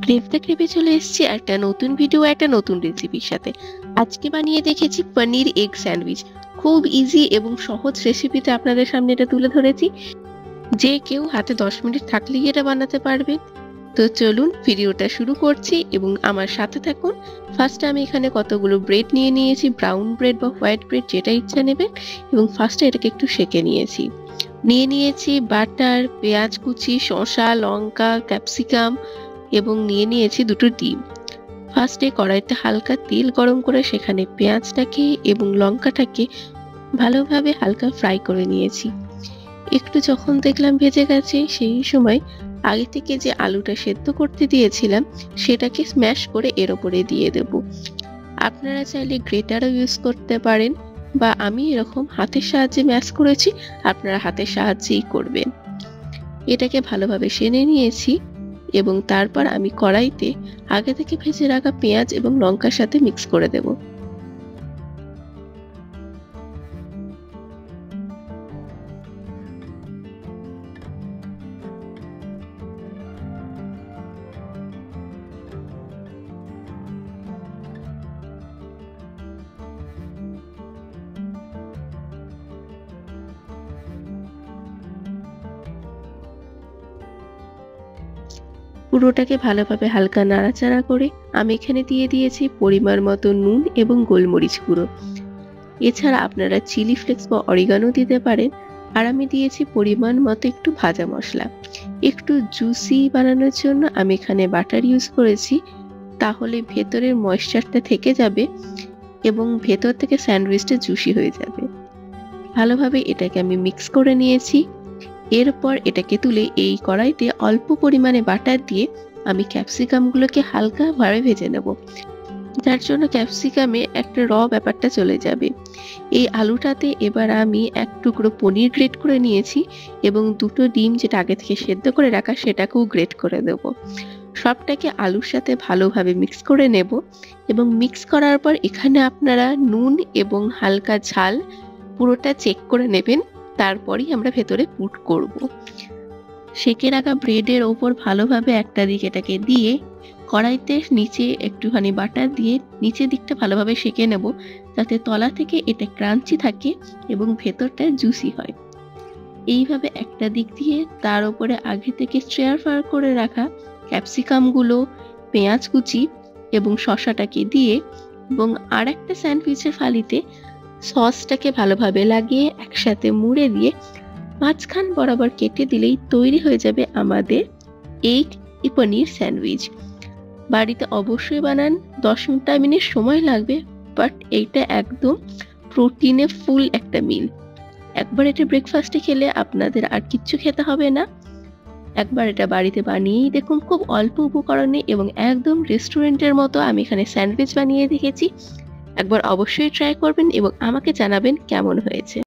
ক্রেভতে ক্রেভে চলে এসেছি একটা নতুন ভিডিও, একটা নতুন রেসিপির সাথে। আজকে বানিয়ে দেখেছি পনির এগ স্যান্ডউইচ। খুব ইজি এবং সহজ রেসিপিতে আপনাদের সামনে এটা তুলে ধরেছি। যে কেউ হাতে 10 মিনিট থাকলেই এটা বানাতে পারবে। তো চলুন ভিডিওটা শুরু করছি এবং আমার সাথে থাকুন। ফার্স্টে আমি এখানে কতগুলো ব্রেড নিয়ে নিয়েছি, ব্রাউন ব্রেড বা হোয়াইট ব্রেড যেটা ইচ্ছা নেবেন, এবং ফার্স্টে এটাকে একটু সেকে নিয়েছি বাটার, পেঁয়াজ কুচি, শসা, লঙ্কা, ক্যাপসিকাম এবং নিয়েছি দুটো ডিম। ফার্স্টে কড়াইতে হালকা তেল গরম করে সেখানে পেঁয়াজটাকে এবং লঙ্কাটাকে ভালোভাবে হালকা ফ্রাই করে নিয়েছি। একটু যখন দেখলাম ভেজে গেছে, সেই সময় আগে থেকে যে আলুটা সেদ্ধ করতে দিয়েছিলাম সেটাকে স্ম্যাশ করে এর ওপরে দিয়ে দেব। আপনারা চাইলে গ্রেটারও ইউজ করতে পারেন, বা আমি এরকম হাতের সাহায্যে ম্যাশ করেছি, আপনারা হাতের সাহায্যেই করবেন। এটাকে ভালোভাবে সেনে নিয়েছি এবং তারপর আমি কড়াইতে আগে থেকে ভেজে রাখা পেঁয়াজ এবং লঙ্কার সাথে মিক্স করে দেব। পুরোটাকে ভালোভাবে হালকা নাড়াচাড়া করে আমি এখানে দিয়ে দিয়েছি পরিমাণ মতো নুন এবং গোলমরিচ গুঁড়ো। এছাড়া আপনারা চিলি ফ্লেক্স বা অরিগানো দিতে পারেন। আর আমি দিয়েছি পরিমাণ মতো একটু ভাজা মশলা। একটু জুসি বানানোর জন্য আমি এখানে বাটার ইউজ করেছি, তাহলে ভেতরের ময়েশ্চারটা থেকে যাবে এবং ভেতর থেকে স্যান্ডউইচটা জুসি হয়ে যাবে। ভালোভাবে এটাকে আমি মিক্স করে নিয়েছি। এরপর এটাকে তুলে এই কড়াইতে অল্প পরিমাণে বাটার দিয়ে আমি ক্যাপসিকামগুলোকে হালকাভাবে ভেজে নেব, যার জন্য ক্যাপসিকামে একটা ব্যাপারটা চলে যাবে। এই আলুটাতে এবার আমি এক টুকরো পনির গ্রেট করে নিয়েছি এবং দুটো ডিম যেটা আগে থেকে সেদ্ধ করে রাখা সেটাকেও গ্রেট করে দেব। সবটাকে আলুর সাথে ভালোভাবে মিক্স করে নেব এবং মিক্স করার পর এখানে আপনারা নুন এবং হালকা ঝাল পুরোটা চেক করে নেবেন, তারপরই আমরা ভেতরে পুট করব। সেকে রাখা ব্রেডের ওপর ভালোভাবে একটা দিক এটাকে দিয়ে কড়াইতে নিচে একটুখানি বাটার দিয়ে নিচের দিকটা ভালোভাবে সেকে নেব, যাতে তলা থেকে এটা ক্রাঞ্চি থাকে এবং ভেতরটা জুসি হয়। এইভাবে একটা দিক দিয়ে তার উপরে আগে থেকে স্টিয়ার ফ্রাই করে রাখা ক্যাপসিকামগুলো, পেঁয়াজ কুচি এবং শসাটাকে দিয়ে এবং আর একটা স্যান্ডউইচের ফালিতে সসটাকে ভালোভাবে লাগিয়ে একসাথে মুড়ে দিয়ে মাঝখান বরাবর কেটে দিলেই তৈরি হয়ে যাবে আমাদের এগ পনির স্যান্ডউইচ। বাড়িতে অবশ্যই বানান, 10 মিনিট সময় লাগবে, বাট এইটা একদম প্রোটিনে ফুল একটা মিল। একবার এটা ব্রেকফাস্টে খেলে আপনাদের আর কিচ্ছু খেতে হবে না। একবার এটা বাড়িতে বানিয়েই দেখুন, খুব অল্প উপকরণে এবং একদম রেস্টুরেন্টের মতো আমি এখানে স্যান্ডউইচ বানিয়ে দেখেছি। একবার অবশ্যই ট্রাই করবেন এবং আমাকে জানাবেন কেমন হয়েছে।